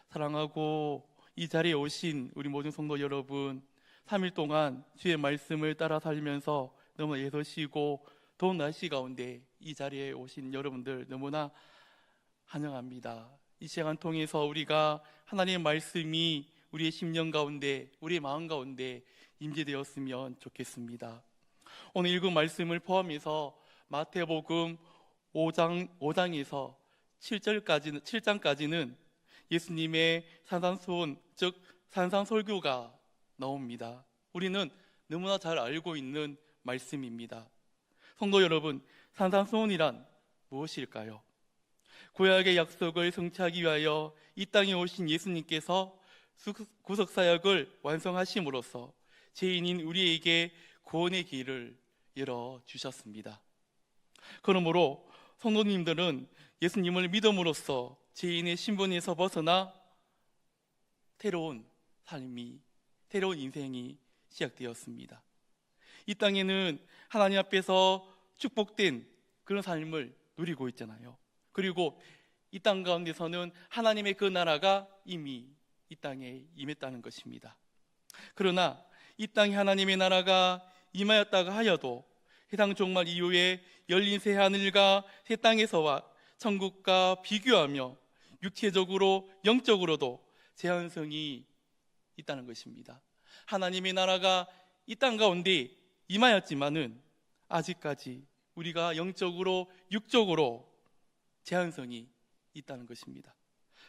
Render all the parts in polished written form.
사랑하고 이 자리에 오신 우리 모든 성도 여러분, 3일 동안 주의 말씀을 따라 살면서 너무나 애쓰시고 더운 날씨 가운데 이 자리에 오신 여러분들 너무나 환영합니다. 이 시간 통해서 우리가 하나님의 말씀이 우리의 심령 가운데, 우리의 마음 가운데 임재되었으면 좋겠습니다. 오늘 읽은 말씀을 포함해서 마태복음 5장에서 7장까지는 예수님의 산상수훈, 즉 산상설교가 나옵니다. 우리는 너무나 잘 알고 있는 말씀입니다. 성도 여러분, 산상수훈이란 무엇일까요? 구약의 약속을 성취하기 위하여 이 땅에 오신 예수님께서 구속사역을 완성하심으로써 죄인인 우리에게 구원의 길을 열어주셨습니다. 그러므로 성도님들은 예수님을 믿음으로써 죄인의 신분에서 벗어나 새로운 삶이, 새로운 인생이 시작되었습니다. 이 땅에는 하나님 앞에서 축복된 그런 삶을 누리고 있잖아요. 그리고 이 땅 가운데서는 하나님의 그 나라가 이미 이 땅에 임했다는 것입니다. 그러나 이 땅에 하나님의 나라가 임하였다가 하여도 해당 종말 이후에 열린 새 하늘과 새 땅에서와 천국과 비교하며 육체적으로 영적으로도 제한성이 있다는 것입니다. 하나님의 나라가 이 땅 가운데 임하였지만은 아직까지 우리가 영적으로 육적으로 제한성이 있다는 것입니다.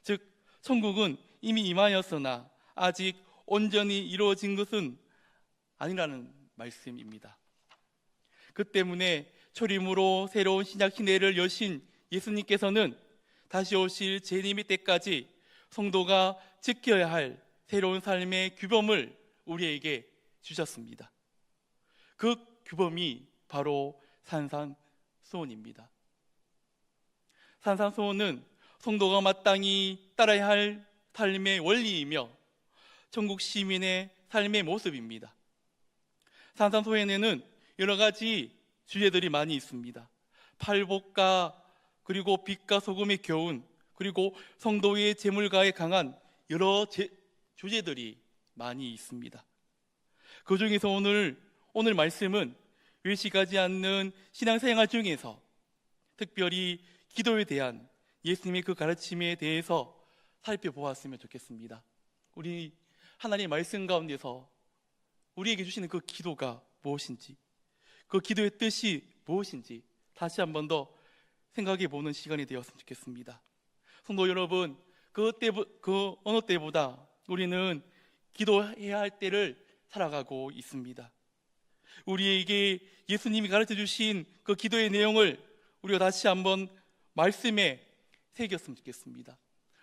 즉 천국은 이미 임하였으나 아직 온전히 이루어진 것은 아니라는 말씀입니다. 그 때문에 초림으로 새로운 신약 시대를 여신 예수님께서는 다시 오실 재림의 때까지 성도가 지켜야 할 새로운 삶의 규범을 우리에게 주셨습니다. 그 규범이 바로 산상수훈입니다. 산상수훈은 성도가 마땅히 따라야 할 삶의 원리이며 천국 시민의 삶의 모습입니다. 산상수훈에는 여러 가지 주제들이 많이 있습니다. 팔복과 그리고 빛과 소금의 교훈, 그리고 성도의 재물가에 강한 여러 주제들이 많이 있습니다. 그 중에서 오늘 말씀은 외식하지 않는 신앙생활 중에서 특별히 기도에 대한 예수님의 그 가르침에 대해서 살펴보았으면 좋겠습니다. 우리 하나님의 말씀 가운데서 우리에게 주시는 그 기도가 무엇인지, 그 기도의 뜻이 무엇인지 다시 한 번 더 생각해 보는 시간이 되었으면 좋겠습니다. 성도 여러분, 그 어느 때보다 우리는 기도해야 할 때를 살아가고 있습니다. 우리에게 예수님이 가르쳐 주신 그 기도의 내용을 우리가 다시 한번 말씀에 새겼으면 좋겠습니다.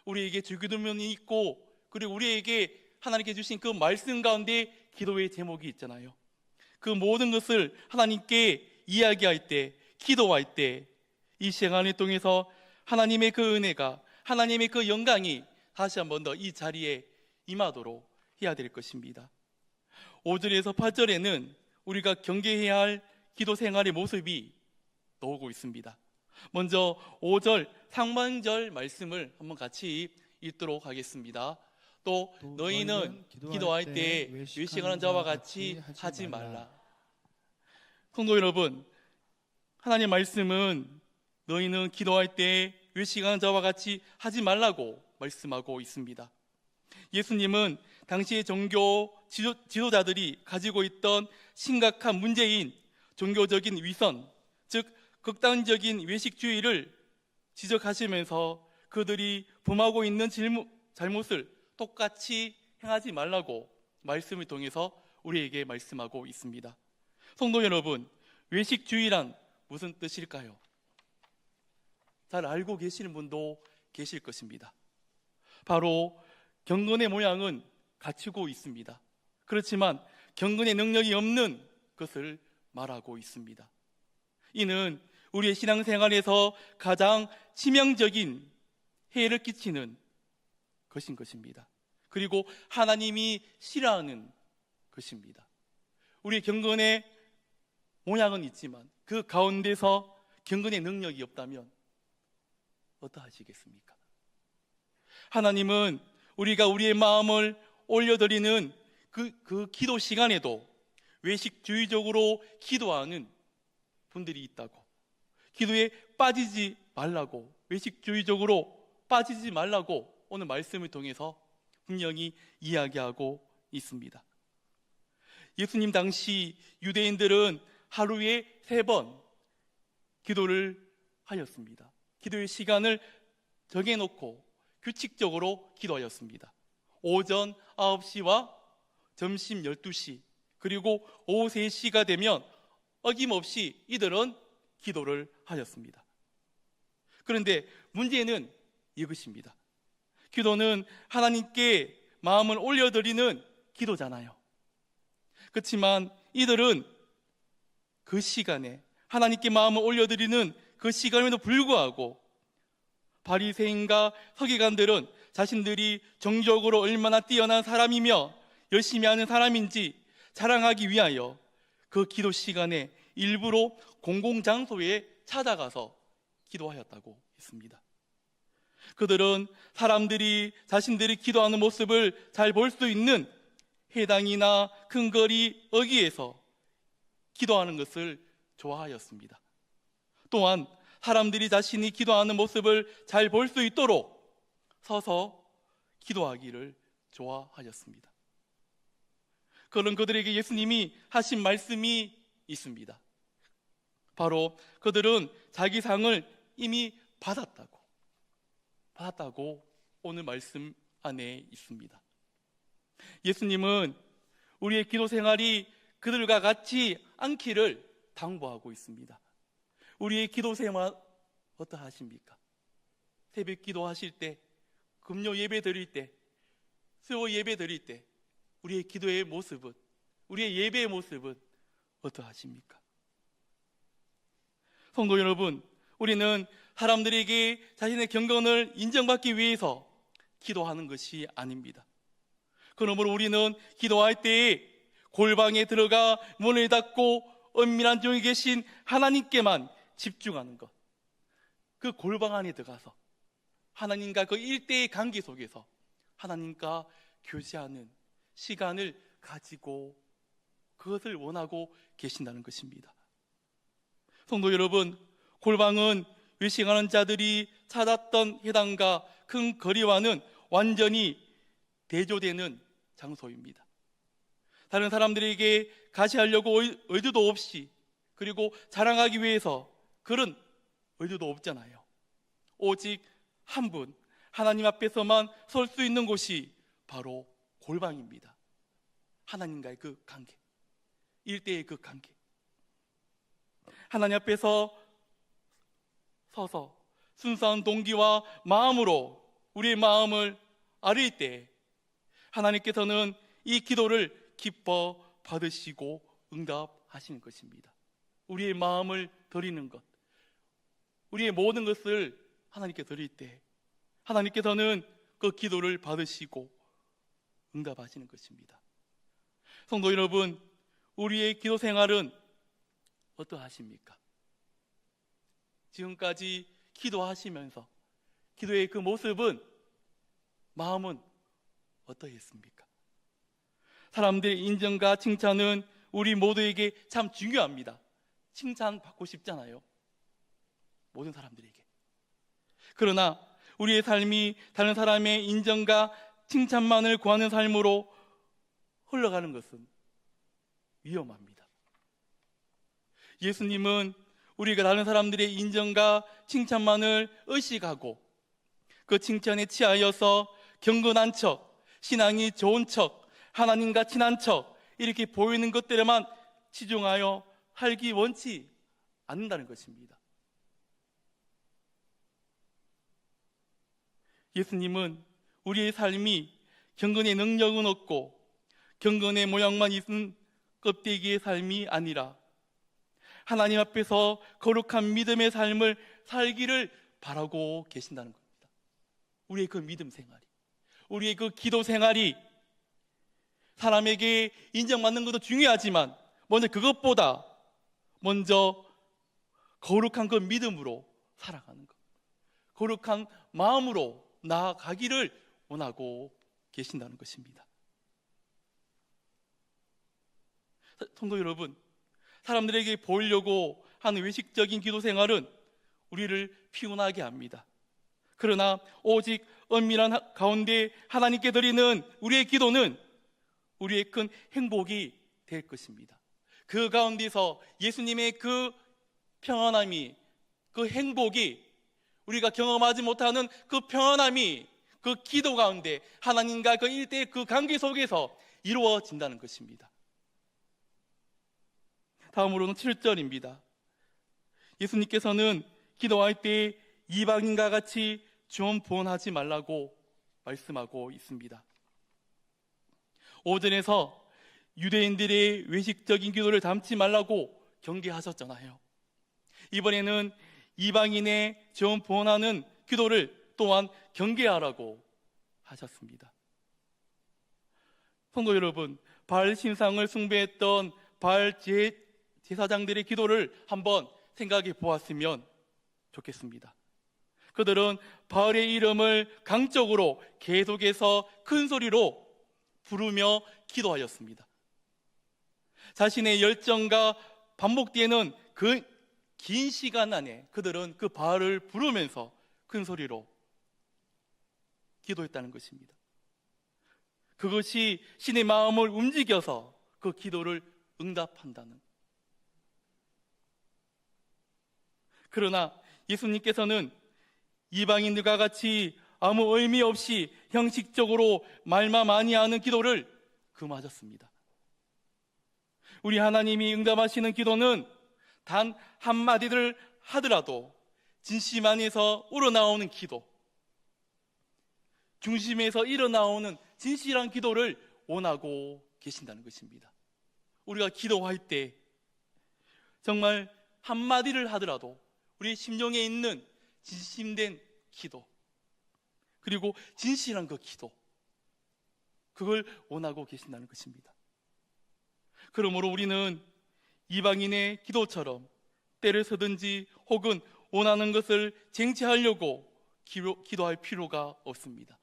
우리에게 주기도문이 있고, 그리고 우리에게 하나님께 주신 그 말씀 가운데 기도의 제목이 있잖아요. 그 모든 것을 하나님께 이야기할 때, 기도할 때 이 시간을 통해서 하나님의 그 은혜가, 하나님의 그 영광이 다시 한 번 더 이 자리에 임하도록 해야 될 것입니다. 5절에서 8절에는 우리가 경계해야 할 기도 생활의 모습이 나오고 있습니다. 먼저 5절 상반절 말씀을 한번 같이 읽도록 하겠습니다. 또 너희는 기도할 때 외식하는 자와 같이 하지 말라. 성도 여러분, 하나님의 말씀은 너희는 기도할 때 외식하는 자와 같이 하지 말라고 말씀하고 있습니다. 예수님은 당시의 종교 지도자들이 가지고 있던 심각한 문제인 종교적인 위선, 즉 극단적인 외식주의를 지적하시면서 그들이 범하고 있는 잘못을 똑같이 행하지 말라고 말씀을 통해서 우리에게 말씀하고 있습니다. 성도 여러분, 외식주의란 무슨 뜻일까요? 잘 알고 계시는 분도 계실 것입니다. 바로 경건의 모양은 갖추고 있습니다. 그렇지만 경건의 능력이 없는 것을 말하고 있습니다. 이는 우리의 신앙생활에서 가장 치명적인 해를 끼치는 것인 것입니다. 그리고 하나님이 싫어하는 것입니다. 우리의 경건의 모양은 있지만 그 가운데서 경건의 능력이 없다면 어떠하시겠습니까? 하나님은 우리가 우리의 마음을 올려드리는 그 기도 시간에도 외식주의적으로 기도하는 분들이 있다고, 기도에 빠지지 말라고, 외식주의적으로 빠지지 말라고 오늘 말씀을 통해서 분명히 이야기하고 있습니다. 예수님 당시 유대인들은 하루에 3번 기도를 하였습니다. 기도의 시간을 정해놓고 규칙적으로 기도하였습니다. 오전 9시와 점심 12시, 그리고 오후 3시가 되면 어김없이 이들은 기도를 하였습니다. 그런데 문제는 이것입니다. 기도는 하나님께 마음을 올려드리는 기도잖아요. 그렇지만 이들은 그 시간에, 하나님께 마음을 올려드리는 그 시간에도 불구하고 바리새인과 서기관들은 자신들이 정적으로 얼마나 뛰어난 사람이며 열심히 하는 사람인지 자랑하기 위하여 그 기도 시간에 일부러 공공장소에 찾아가서 기도하였다고 했습니다. 그들은 사람들이 자신들이 기도하는 모습을 잘 볼 수 있는 회당이나 큰 거리 어귀에서 기도하는 것을 좋아하였습니다. 또한 사람들이 자신이 기도하는 모습을 잘 볼 수 있도록 서서 기도하기를 좋아하였습니다. 그런 그들에게 예수님이 하신 말씀이 있습니다. 바로 그들은 자기 상을 이미 받았다고 오늘 말씀 안에 있습니다. 예수님은 우리의 기도 생활이 그들과 같지 않기를 당부하고 있습니다. 우리의 기도 생활 어떠하십니까? 새벽 기도하실 때, 금요 예배 드릴 때, 수요 예배 드릴 때 우리의 기도의 모습은, 우리의 예배의 모습은 어떠하십니까? 성도 여러분, 우리는 사람들에게 자신의 경건을 인정받기 위해서 기도하는 것이 아닙니다. 그러므로 우리는 기도할 때에 골방에 들어가 문을 닫고 은밀한 종이 계신 하나님께만 집중하는 것, 그 골방 안에 들어가서 하나님과 그 일대의 관계 속에서 하나님과 교제하는 시간을 가지고 그것을 원하고 계신다는 것입니다. 성도 여러분, 골방은 외식하는 자들이 찾았던 회당과 큰 거리와는 완전히 대조되는 장소입니다. 다른 사람들에게 가시하려고 의도도 없이, 그리고 자랑하기 위해서 그런 의도도 없잖아요. 오직 한 분, 하나님 앞에서만 설 수 있는 곳이 바로 골방입니다. 하나님과의 그 관계, 일대의 그 관계. 하나님 앞에서 서서 순수한 동기와 마음으로 우리의 마음을 아릴 때 하나님께서는 이 기도를 기뻐 받으시고 응답하시는 것입니다. 우리의 마음을 드리는 것, 우리의 모든 것을 하나님께 드릴 때 하나님께서는 그 기도를 받으시고 응답하시는 것입니다. 성도 여러분, 우리의 기도 생활은 어떠하십니까? 지금까지 기도하시면서 기도의 그 모습은, 마음은 어떠했습니까? 사람들의 인정과 칭찬은 우리 모두에게 참 중요합니다. 칭찬받고 싶잖아요, 모든 사람들에게. 그러나 우리의 삶이 다른 사람의 인정과 칭찬만을 구하는 삶으로 흘러가는 것은 위험합니다. 예수님은 우리가 다른 사람들의 인정과 칭찬만을 의식하고 그 칭찬에 취하여서 경건한 척, 신앙이 좋은 척, 하나님과 친한 척 이렇게 보이는 것들에만 치중하여 살기 원치 않는다는 것입니다. 예수님은 우리의 삶이 경건의 능력은 없고 경건의 모양만 있는 껍데기의 삶이 아니라 하나님 앞에서 거룩한 믿음의 삶을 살기를 바라고 계신다는 겁니다. 우리의 그 믿음 생활이, 우리의 그 기도 생활이 사람에게 인정받는 것도 중요하지만 먼저 그것보다 먼저 거룩한 그 믿음으로 살아가는 것, 거룩한 마음으로 나아가기를 원하고 계신다는 것입니다. 성도 여러분, 사람들에게 보이려고 하는 외식적인 기도 생활은 우리를 피곤하게 합니다. 그러나 오직 은밀한 가운데 하나님께 드리는 우리의 기도는 우리의 큰 행복이 될 것입니다. 그 가운데서 예수님의 그 평안함이, 그 행복이, 우리가 경험하지 못하는 그 평안함이 그 기도 가운데 하나님과 그 일대의 그 관계 속에서 이루어진다는 것입니다. 다음으로는 7절입니다. 예수님께서는 기도할 때 이방인과 같이 존본하지 말라고 말씀하고 있습니다. 5절에서 유대인들의 외식적인 기도를 담지 말라고 경계하셨잖아요. 이번에는 이방인의 존본하는 기도를 또한 경계하라고 하셨습니다. 성도 여러분, 바알 신상을 숭배했던 바알 제사장들의 기도를 한번 생각해 보았으면 좋겠습니다. 그들은 바알의 이름을 강적으로 계속해서 큰 소리로 부르며 기도하였습니다. 자신의 열정과 반복되는 그 긴 시간 안에 그들은 그 바알을 부르면서 큰 소리로 기도했다는 것입니다. 그것이 신의 마음을 움직여서 그 기도를 응답한다는. 그러나 예수님께서는 이방인들과 같이 아무 의미 없이 형식적으로 말만 많이 하는 기도를 금하셨습니다. 우리 하나님이 응답하시는 기도는 단 한마디를 하더라도 진심 안에서 우러나오는 기도, 중심에서 일어나오는 진실한 기도를 원하고 계신다는 것입니다. 우리가 기도할 때 정말 한마디를 하더라도 우리 심령에 있는 진심된 기도, 그리고 진실한 그 기도, 그걸 원하고 계신다는 것입니다. 그러므로 우리는 이방인의 기도처럼 때를 쓰든지 혹은 원하는 것을 쟁취하려고 기도할 필요가 없습니다.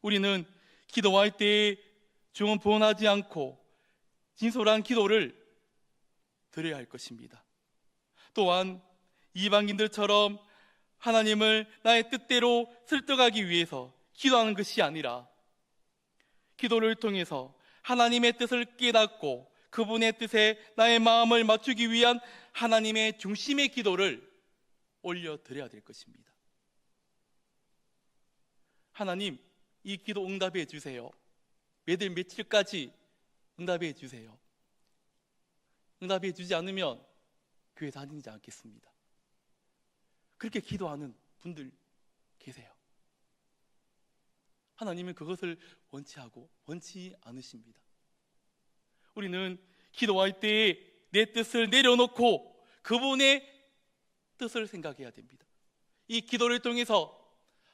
우리는 기도할 때에 중언부언하지 않고 진솔한 기도를 드려야 할 것입니다. 또한 이방인들처럼 하나님을 나의 뜻대로 설득하기 위해서 기도하는 것이 아니라 기도를 통해서 하나님의 뜻을 깨닫고 그분의 뜻에 나의 마음을 맞추기 위한 하나님의 중심의 기도를 올려드려야 될 것입니다. 하나님, 이 기도 응답해 주세요. 매달 며칠까지 응답해 주세요. 응답해 주지 않으면 교회 다니지 않겠습니다. 그렇게 기도하는 분들 계세요. 하나님은 그것을 원치 않으십니다. 우리는 기도할 때 내 뜻을 내려놓고 그분의 뜻을 생각해야 됩니다. 이 기도를 통해서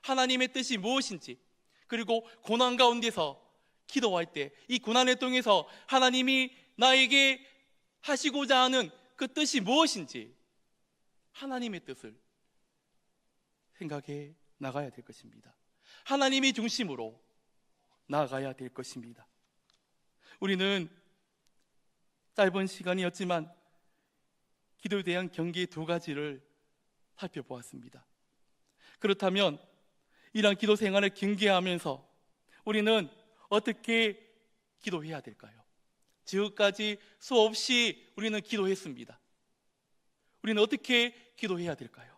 하나님의 뜻이 무엇인지, 그리고 고난 가운데서 기도할 때 이 고난을 통해서 하나님이 나에게 하시고자 하는 그 뜻이 무엇인지 하나님의 뜻을 생각해 나가야 될 것입니다. 하나님이 중심으로 나아가야 될 것입니다. 우리는 짧은 시간이었지만 기도에 대한 경계 2가지를 살펴보았습니다. 그렇다면 이러한 기도 생활을 경계하면서 우리는 어떻게 기도해야 될까요? 지금까지 수없이 우리는 기도했습니다. 우리는 어떻게 기도해야 될까요?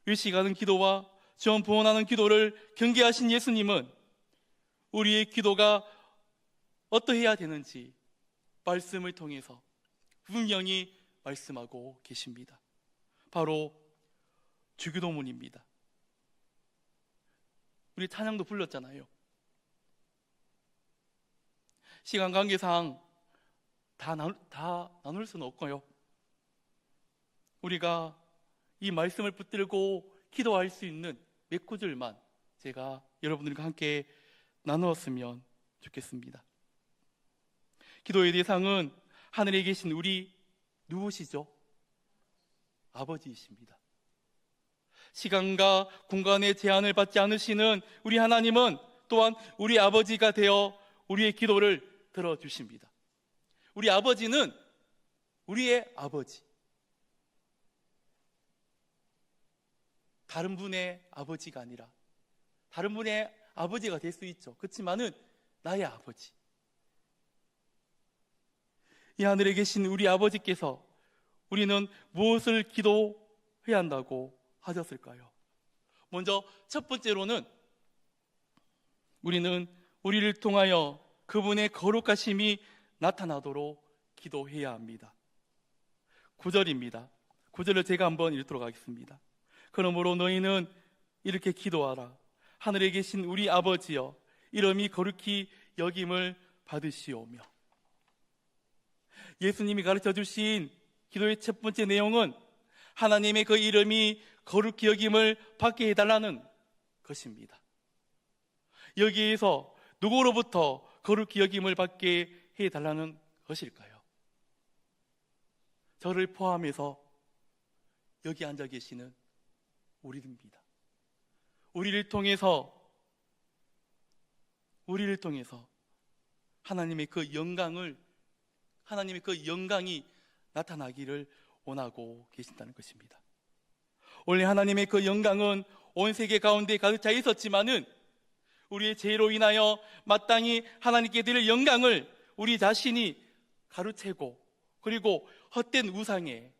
의식하는 기도와 전부원하는 기도를 경계하신 예수님은 우리의 기도가 어떠해야 되는지 말씀을 통해서 분명히 말씀하고 계십니다. 바로 주기도문입니다. 우리 찬양도 불렀잖아요. 시간 관계상 다 나눌 수는 없고요. 우리가 이 말씀을 붙들고 기도할 수 있는 몇 구절만 제가 여러분들과 함께 나누었으면 좋겠습니다. 기도의 대상은 하늘에 계신 우리 누구시죠? 아버지이십니다. 시간과 공간의 제한을 받지 않으시는 우리 하나님은 또한 우리 아버지가 되어 우리의 기도를 들어주십니다. 우리 아버지는 우리의 아버지, 다른 분의 아버지가 아니라 다른 분의 아버지가 될 수 있죠. 그렇지만은 나의 아버지, 이 하늘에 계신 우리 아버지께서 우리는 무엇을 기도해야 한다고 하셨을까요? 먼저 첫 번째로는 우리는 우리를 통하여 그분의 거룩하심이 나타나도록 기도해야 합니다. 9절입니다. 9절을 제가 한번 읽도록 하겠습니다. 그러므로 너희는 이렇게 기도하라. 하늘에 계신 우리 아버지여, 이름이 거룩히 여김을 받으시오며. 예수님이 가르쳐 주신 기도의 첫 번째 내용은 하나님의 그 이름이 거룩히 여김을 받게 해달라는 것입니다. 여기에서 누구로부터 거룩히 여김을 받게 해달라는 것일까요? 저를 포함해서 여기 앉아 계시는 우리입니다. 우리를 통해서 하나님의 그 영광이 나타나기를 원하고 계신다는 것입니다. 원래 하나님의 그 영광은 온 세계 가운데 가득 차 있었지만은 우리의 죄로 인하여 마땅히 하나님께 드릴 영광을 우리 자신이 가로채고 그리고 헛된 우상에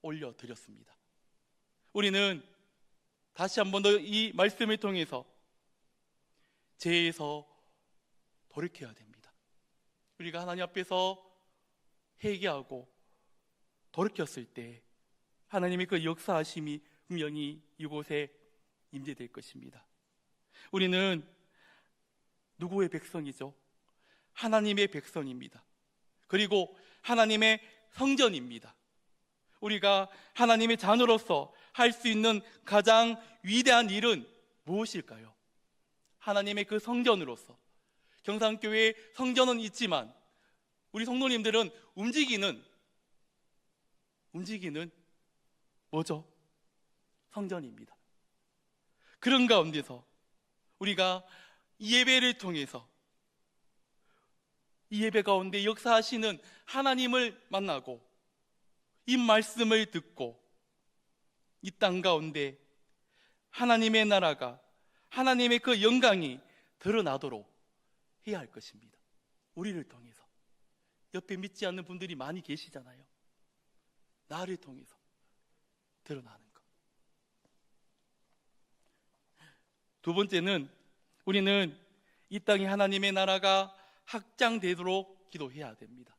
올려드렸습니다. 우리는 다시 한 번 더 이 말씀을 통해서 죄에서 돌이켜야 됩니다. 우리가 하나님 앞에서 회개하고 돌이켰을 때 하나님의 그 역사하심이 분명히 이곳에 임재될 것입니다. 우리는 누구의 백성이죠? 하나님의 백성입니다. 그리고 하나님의 성전입니다. 우리가 하나님의 자녀로서 할 수 있는 가장 위대한 일은 무엇일까요? 하나님의 그 성전으로서, 경상교회에 성전은 있지만 우리 성도님들은 움직이는 뭐죠? 성전입니다. 그런 가운데서 우리가 이 예배를 통해서 이 예배 가운데 역사하시는 하나님을 만나고 이 말씀을 듣고 이 땅 가운데 하나님의 나라가, 하나님의 그 영광이 드러나도록 해야 할 것입니다. 우리를 통해서. 옆에 믿지 않는 분들이 많이 계시잖아요. 나를 통해서 드러나는 것. 두 번째는 우리는 이 땅에 하나님의 나라가 확장되도록 기도해야 됩니다.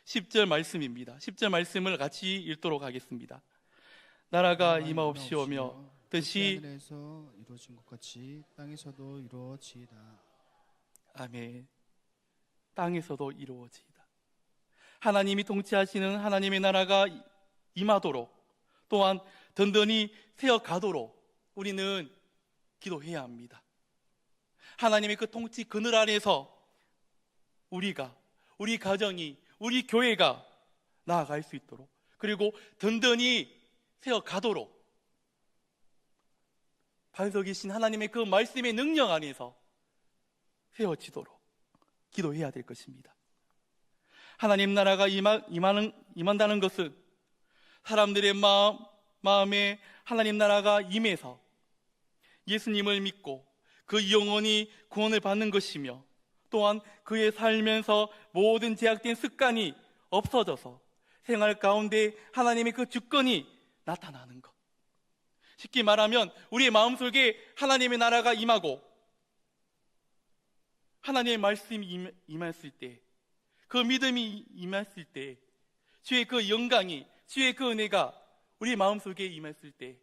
10절 말씀입니다. 10절 말씀을 같이 읽도록 하겠습니다. 나라가 임하옵시오며 뜻이 하늘에서 이루어진 것 같이 땅에서도 이루어지이다. 아멘. 땅에서도 이루어지이다. 하나님이 통치하시는 하나님의 나라가 임하도록, 또한 든든히 세어가도록 우리는 기도해야 합니다. 하나님의 그 통치 그늘 아래서 우리가, 우리 가정이, 우리 교회가 나아갈 수 있도록, 그리고 든든히 세어가도록 반석이신 하나님의 그 말씀의 능력 안에서 세워지도록 기도해야 될 것입니다. 하나님 나라가 임한다는 것은 사람들의 마음에 하나님 나라가 임해서 예수님을 믿고 그 영혼이 구원을 받는 것이며, 또한 그의 살면서 모든 제약된 습관이 없어져서 생활 가운데 하나님의 그 주권이 나타나는 것. 쉽게 말하면 우리의 마음속에 하나님의 나라가 임하고 하나님의 말씀이 임했을 때, 그 믿음이 임했을 때, 주의 그 영광이, 주의 그 은혜가 우리 마음속에 임했을 때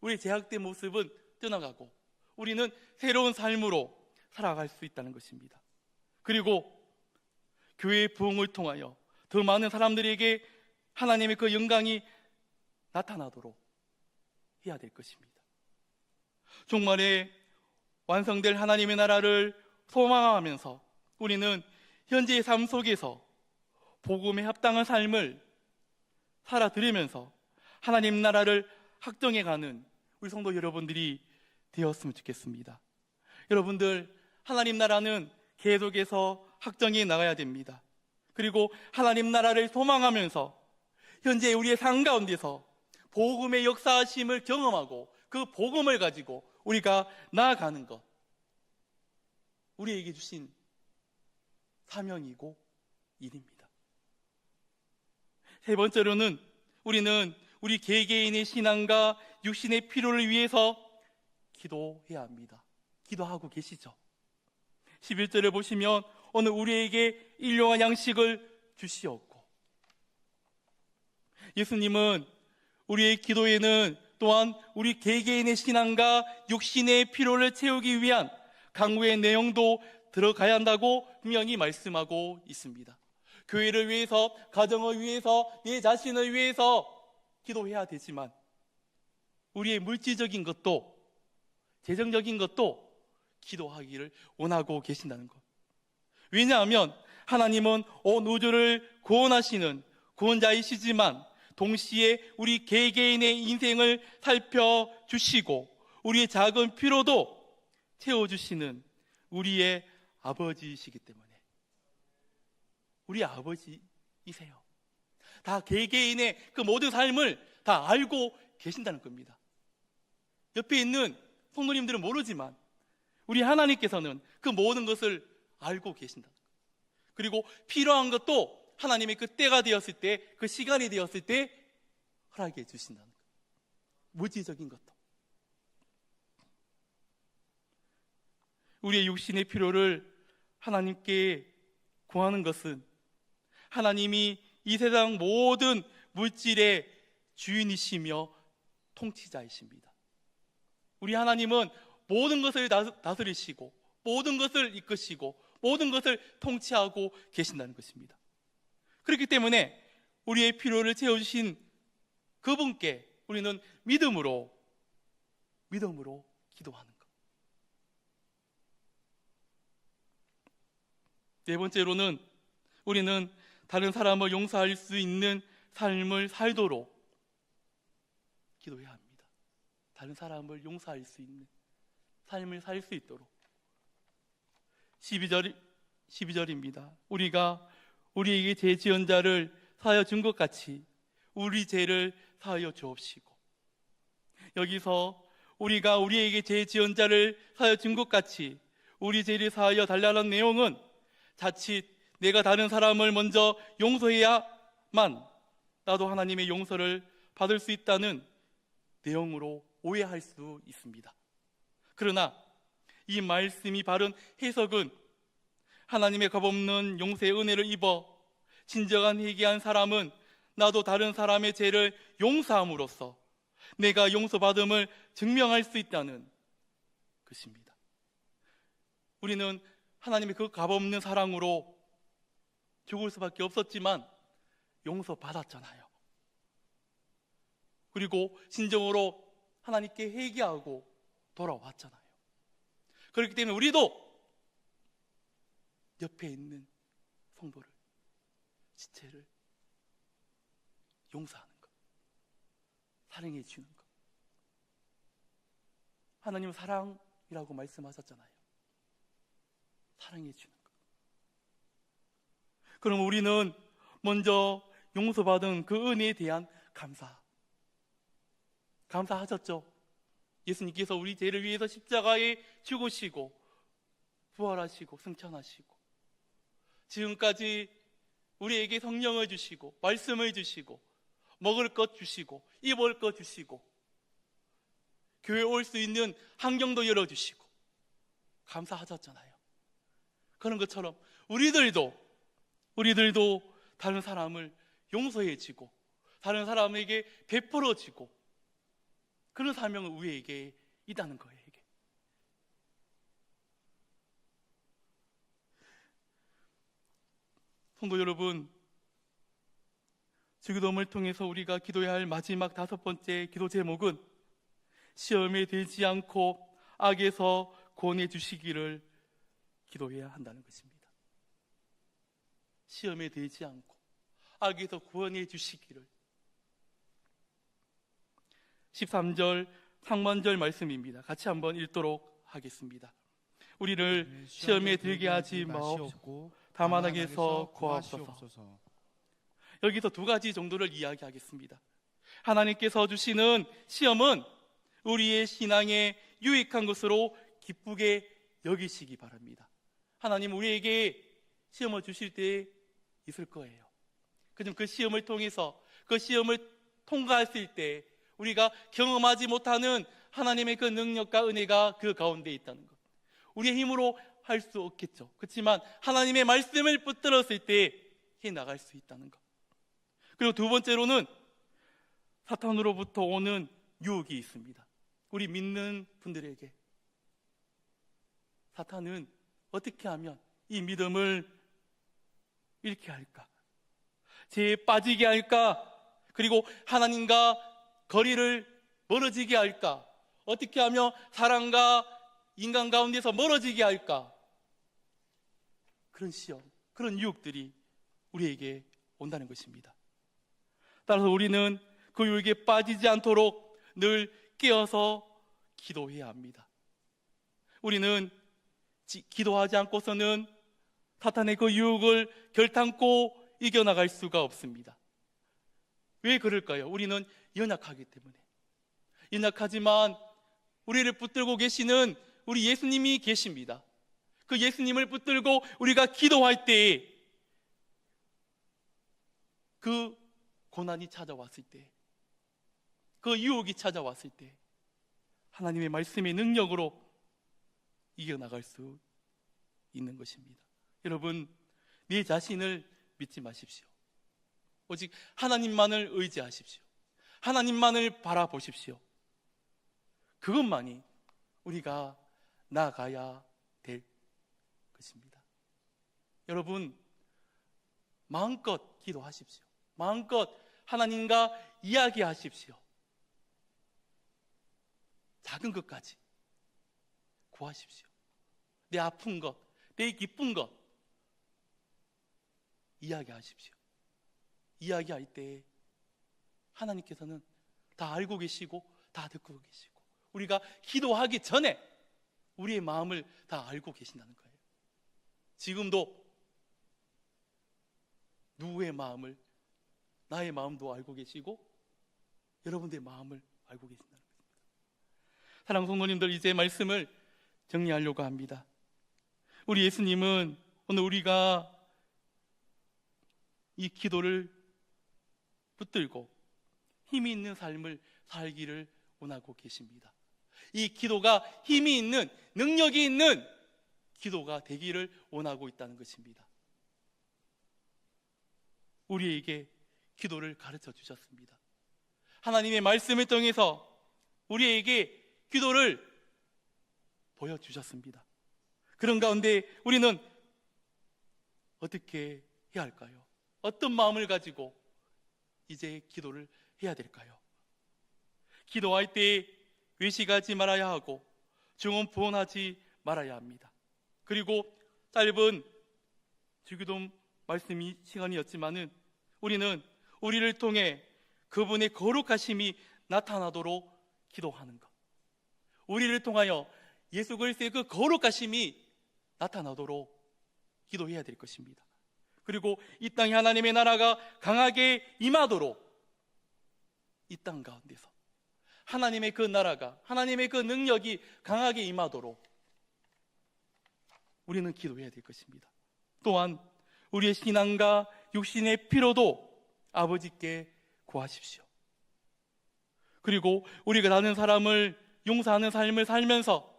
우리의 제약된 모습은 떠나가고 우리는 새로운 삶으로 살아갈 수 있다는 것입니다. 그리고 교회의 부흥을 통하여 더 많은 사람들에게 하나님의 그 영광이 나타나도록 해야 될 것입니다. 종말에 완성될 하나님의 나라를 소망하면서 우리는 현재의 삶 속에서 복음에 합당한 삶을 살아드리면서 하나님 나라를 확정해가는 우리 성도 여러분들이 되었으면 좋겠습니다. 여러분들, 하나님 나라는 계속해서 확정해 나가야 됩니다. 그리고 하나님 나라를 소망하면서 현재 우리의 삶 가운데서 복음의 역사하심을 경험하고 그 복음을 가지고 우리가 나아가는 것, 우리에게 주신 사명이고 일입니다. 세 번째로는 우리는 우리 개개인의 신앙과 육신의 필요를 위해서 기도해야 합니다. 기도하고 계시죠? 11절을 보시면 오늘 우리에게 일용할 양식을 주시옵고, 예수님은 우리의 기도에는 또한 우리 개개인의 신앙과 육신의 필요를 채우기 위한 강구의 내용도 들어가야 한다고 분명히 말씀하고 있습니다. 교회를 위해서, 가정을 위해서, 내 자신을 위해서 기도해야 되지만 우리의 물질적인 것도, 재정적인 것도 기도하기를 원하고 계신다는 것. 왜냐하면 하나님은 온 우주를 구원하시는 구원자이시지만 동시에 우리 개개인의 인생을 살펴주시고 우리의 작은 필요도 채워주시는 우리의 아버지이시기 때문에, 우리 아버지이세요. 다 개개인의 그 모든 삶을 다 알고 계신다는 겁니다. 옆에 있는 성도님들은 모르지만 우리 하나님께서는 그 모든 것을 알고 계신다. 그리고 필요한 것도 하나님의 그 때가 되었을 때, 그 시간이 되었을 때 허락해 주신다는 것. 물질적인 것도. 우리의 육신의 필요를 하나님께 구하는 것은 하나님이 이 세상 모든 물질의 주인이시며 통치자이십니다. 우리 하나님은 모든 것을 다스리시고 모든 것을 이끄시고 모든 것을 통치하고 계신다는 것입니다. 그렇기 때문에 우리의 필요를 채워주신 그분께 우리는 믿음으로 기도하는 것. 네 번째로는 우리는 다른 사람을 용서할 수 있는 삶을 살도록 기도해야 합니다. 다른 사람을 용서할 수 있는 삶을 살 수 있도록. 12절입니다. 우리가 우리에게 죄 지은 자를 사하여 준 것 같이 우리 죄를 사하여 주옵시고. 여기서 우리가 우리에게 죄 지은 자를 사하여 준 것 같이 우리 죄를 사하여 달라는 내용은 자칫 내가 다른 사람을 먼저 용서해야만 나도 하나님의 용서를 받을 수 있다는 내용으로 오해할 수 있습니다. 그러나 이 말씀이 바른 해석은 하나님의 값없는 용서의 은혜를 입어 진정한 회개한 사람은 나도 다른 사람의 죄를 용서함으로써 내가 용서받음을 증명할 수 있다는 것입니다. 우리는 하나님의 그 값없는 사랑으로 죽을 수밖에 없었지만 용서받았잖아요. 그리고 진정으로 하나님께 회개하고 돌아왔잖아요. 그렇기 때문에 우리도 옆에 있는 성도를, 지체를 용서하는 것, 사랑해 주는 것. 하나님은 사랑이라고 말씀하셨잖아요. 사랑해 주는 것. 그럼 우리는 먼저 용서받은 그 은혜에 대한 감사하셨죠? 예수님께서 우리 죄를 위해서 십자가에 죽으시고 부활하시고 승천하시고 지금까지 우리에게 성령을 주시고 말씀을 주시고 먹을 것 주시고 입을 것 주시고 교회에 올 수 있는 환경도 열어주시고 감사하셨잖아요. 그런 것처럼 우리들도 다른 사람을 용서해지고 다른 사람에게 베풀어지고 그런 사명은 우리에게 있다는 거예요. 이게. 성도 여러분, 주기도문을 통해서 우리가 기도해야 할 마지막 5번째 기도 제목은 시험에 들지 않고 악에서 구원해 주시기를 기도해야 한다는 것입니다. 시험에 들지 않고 악에서 구원해 주시기를. 13절 상반절 말씀입니다. 같이 한번 읽도록 하겠습니다. 우리를 시험에 들게 하지 마옵소서. 다만 악에서 구하옵소서. 여기서 두 가지 정도를 이야기하겠습니다. 하나님께서 주시는 시험은 우리의 신앙에 유익한 것으로 기쁘게 여기시기 바랍니다. 하나님 우리에게 시험을 주실 때 있을 거예요. 그럼 그 시험을 통해서 그 시험을 통과했을 때 우리가 경험하지 못하는 하나님의 그 능력과 은혜가 그 가운데 있다는 것. 우리의 힘으로 할 수 없겠죠. 그렇지만 하나님의 말씀을 붙들었을 때 해나갈 수 있다는 것. 그리고 두 번째로는 사탄으로부터 오는 유혹이 있습니다. 우리 믿는 분들에게 사탄은 어떻게 하면 이 믿음을 잃게 할까? 죄에 빠지게 할까? 그리고 하나님과 거리를 멀어지게 할까? 어떻게 하면 사람과 인간 가운데서 멀어지게 할까? 그런 시험, 그런 유혹들이 우리에게 온다는 것입니다. 따라서 우리는 그 유혹에 빠지지 않도록 늘 깨어서 기도해야 합니다. 우리는 기도하지 않고서는 사탄의 그 유혹을 결탄코 이겨나갈 수가 없습니다. 왜 그럴까요? 우리는 연약하기 때문에. 연약하지만 우리를 붙들고 계시는 우리 예수님이 계십니다. 그 예수님을 붙들고 우리가 기도할 때 그 고난이 찾아왔을 때, 그 유혹이 찾아왔을 때 하나님의 말씀의 능력으로 이겨나갈 수 있는 것입니다. 여러분, 내 자신을 믿지 마십시오. 오직 하나님만을 의지하십시오. 하나님만을 바라보십시오. 그것만이 우리가 나아가야 될 것입니다. 여러분, 마음껏 기도하십시오. 마음껏 하나님과 이야기하십시오. 작은 것까지 구하십시오. 내 아픈 것, 내 기쁜 것 이야기하십시오. 이야기할 때 하나님께서는 다 알고 계시고 다 듣고 계시고 우리가 기도하기 전에 우리의 마음을 다 알고 계신다는 거예요. 지금도 누구의 마음을, 나의 마음도 알고 계시고 여러분들의 마음을 알고 계신다는 것입니다. 사랑하는 성도님들, 이제 말씀을 정리하려고 합니다. 우리 예수님은 오늘 우리가 이 기도를 붙들고 힘이 있는 삶을 살기를 원하고 계십니다. 이 기도가 힘이 있는, 능력이 있는 기도가 되기를 원하고 있다는 것입니다. 우리에게 기도를 가르쳐 주셨습니다. 하나님의 말씀을 통해서 우리에게 기도를 보여주셨습니다. 그런 가운데 우리는 어떻게 해야 할까요? 어떤 마음을 가지고 이제 기도를 해야 될까요? 기도할 때 외식하지 말아야 하고 중언부언하지 말아야 합니다. 그리고 짧은 주기도 말씀이 시간이었지만은 우리는 우리를 통해 그분의 거룩하심이 나타나도록 기도하는 것, 우리를 통하여 예수 그리스도의 그 거룩하심이 나타나도록 기도해야 될 것입니다. 그리고 이 땅에 하나님의 나라가 강하게 임하도록 이 땅 가운데서 하나님의 그 나라가, 하나님의 그 능력이 강하게 임하도록 우리는 기도해야 될 것입니다. 또한 우리의 신앙과 육신의 피로도 아버지께 구하십시오. 그리고 우리가 다른 사람을 용서하는 삶을 살면서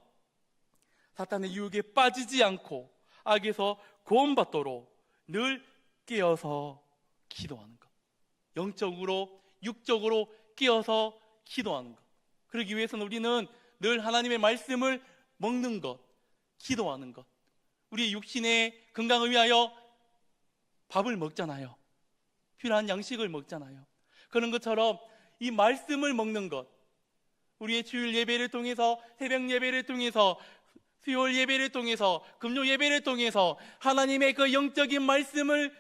사탄의 유혹에 빠지지 않고 악에서 구원받도록 늘 깨어서 기도하는 것, 영적으로 육적으로 깨어서 기도하는 것. 그러기 위해서는 우리는 늘 하나님의 말씀을 먹는 것, 기도하는 것. 우리 육신의 건강을 위하여 밥을 먹잖아요. 필요한 양식을 먹잖아요. 그런 것처럼 이 말씀을 먹는 것, 우리의 주일 예배를 통해서, 새벽 예배를 통해서, 수요일 예배를 통해서, 금요 예배를 통해서 하나님의 그 영적인 말씀을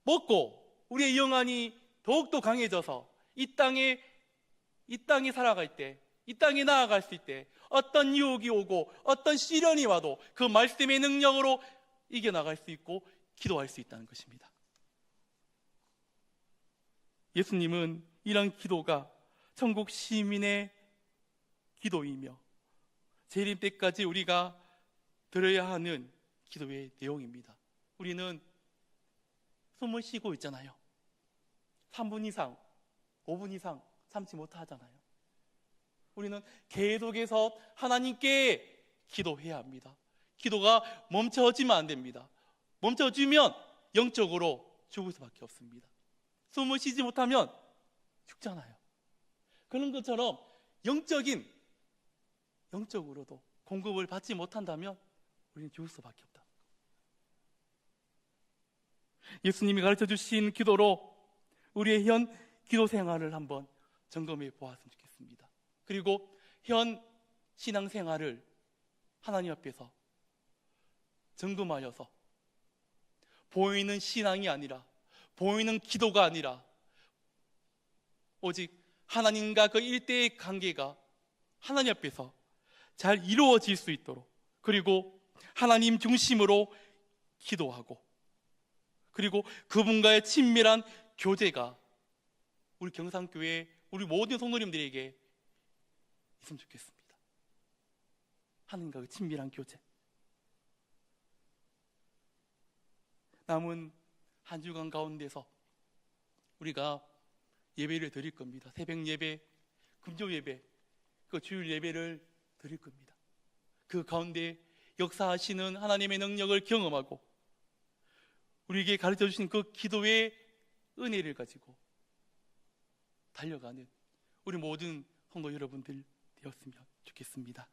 먹고 우리의 영안이 더욱더 강해져서 이 땅에 살아갈 때 이 땅에 나아갔을 때 어떤 유혹이 오고 어떤 시련이 와도 그 말씀의 능력으로 이겨나갈 수 있고 기도할 수 있다는 것입니다. 예수님은 이런 기도가 천국 시민의 기도이며 재림 때까지 우리가 들어야 하는 기도의 내용입니다. 우리는 숨을 쉬고 있잖아요. 3분 이상, 5분 이상 참지 못하잖아요. 우리는 계속해서 하나님께 기도해야 합니다. 기도가 멈춰지면 안 됩니다. 멈춰지면 영적으로 죽을 수밖에 없습니다. 숨을 쉬지 못하면 죽잖아요. 그런 것처럼 영적으로도 공급을 받지 못한다면 우리는 죽을 수밖에 없다. 예수님이 가르쳐 주신 기도로 우리의 현 기도 생활을 한번 점검해 보았으면 좋겠습니다. 그리고 현 신앙 생활을 하나님 앞에서 점검하여서 보이는 신앙이 아니라, 보이는 기도가 아니라 오직 하나님과 그 일대의 관계가 하나님 앞에서 잘 이루어질 수 있도록, 그리고 하나님 중심으로 기도하고, 그리고 그분과의 친밀한 교제가 우리 경상교회 우리 모든 성도님들에게 있으면 좋겠습니다. 하나님과 그 친밀한 교제. 남은 한 주간 가운데서 우리가 예배를 드릴 겁니다. 새벽 예배, 금요 예배, 그 주일 예배를 드릴 겁니다. 그 가운데 역사하시는 하나님의 능력을 경험하고 우리에게 가르쳐 주신 그 기도의 은혜를 가지고 달려가는 우리 모든 성도 여러분들 되었으면 좋겠습니다.